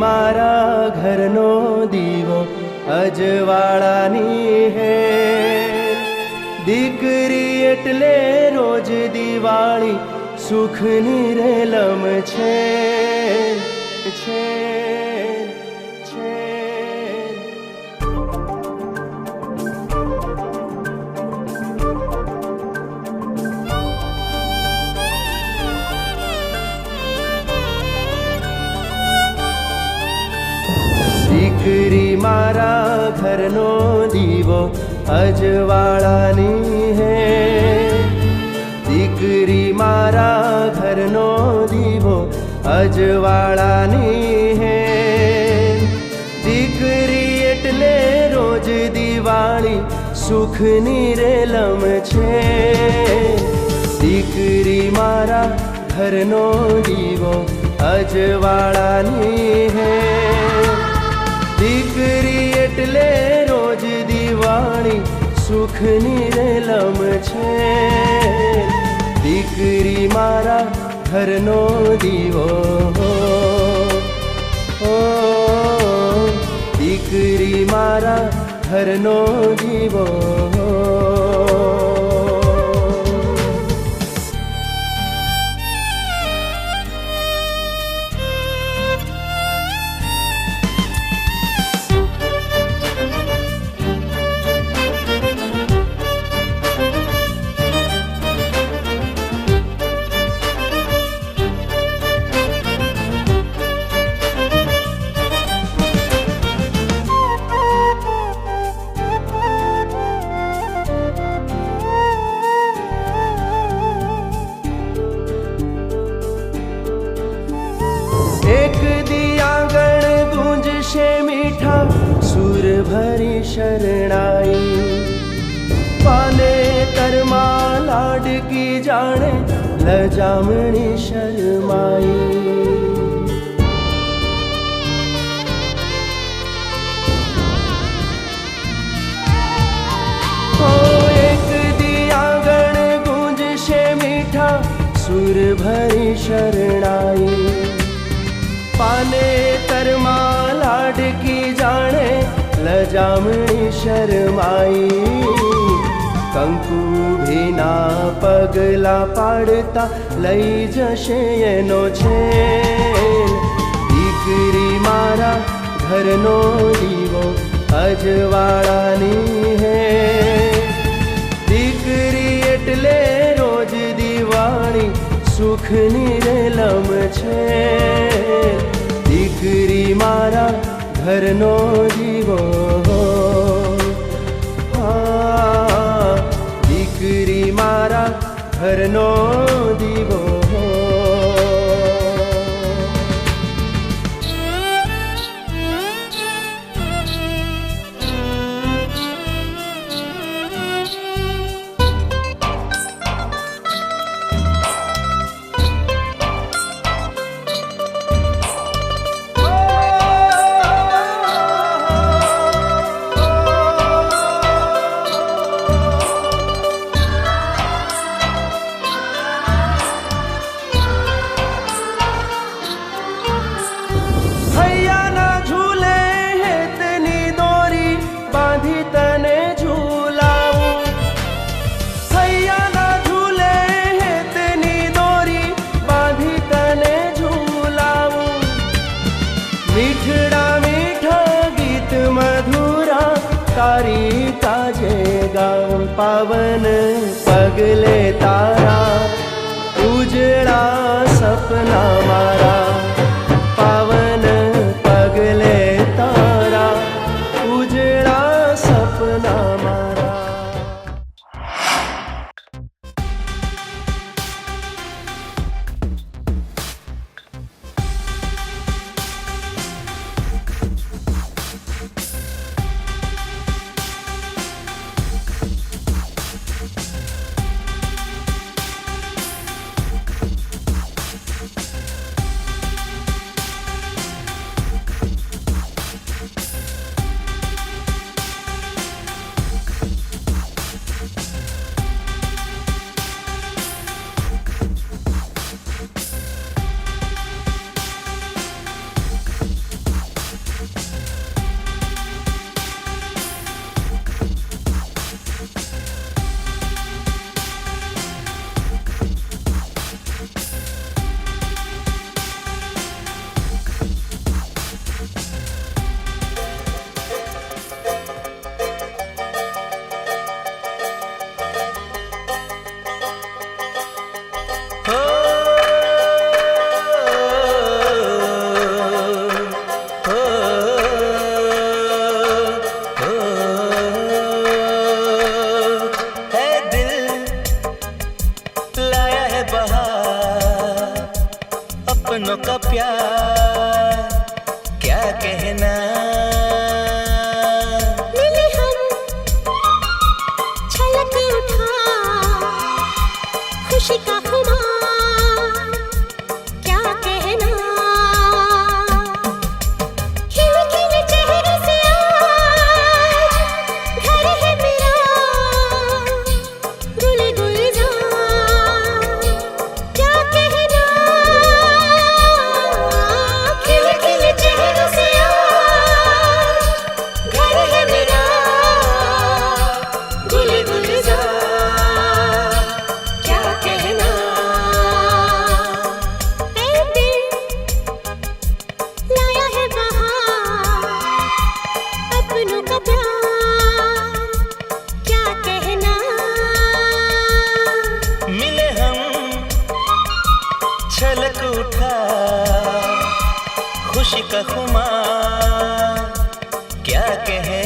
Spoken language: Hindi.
मारा घरनो दीवो अजवाळानी है। दीकरी एटले रोज दिवाળી सुखनी रेलम छे छे छे। दीकरी मारा घरनो दीवो अजवाळानी है। दीकरी मारा घरनो दीवो अजवाळानी है। दीकरी एटले रोज दिवाળી सुखनी रेलम छे। दीकरी मारा घरनो दीवो अजवाळानी है। दीकरी एटले रोज दिवाળી सुखनी रेलम छे। दीकरी मारा घरनो दीवो दीकरी मारा घरनो दीवो। एक दिया गण गूंजशे मीठा सुर भरी शरणाई। पाने तरमा लाडकी जाने लजामणी शर्माई। ओ एक दिया गण गूंजशे मीठा सुर भरी शरणाई। पाने तरमा लाडकी जाने लजामणी शर्माई। कंकु भीना पगला पाड़ता लई जशे एनो छेल। दीकरी मारा घरनो दीवो अजवाळानी है। दीकरी एटले रोज दिवाળી सुखनी रेलम छे। दीकरी मारा घरनो दीवो दीकरी मारा घरनो दीवो। मीठड़ा मीठा गीत मधुरा तारी काजे गाऊं। पावन पगले तारा उजड़ा सपना मारा। पावन पगले तारा उजड़ा सपना मारा। अपनों का प्यार क्या कहना। मिले हम छलक उठा खुशी का खुमार क्या कहना। खिले खिले चेहरे से आज घर है मेरा गुल गुलजार क्या कहना। खिले खिले चेहरे से आज घर है मेरा गुल गुलजार क्या कहना। ऐ दिल लाया है बहार अपनों का प्यार क्या कहना। मिले हम छलक उठा खुशी का खुमार क्या कहे।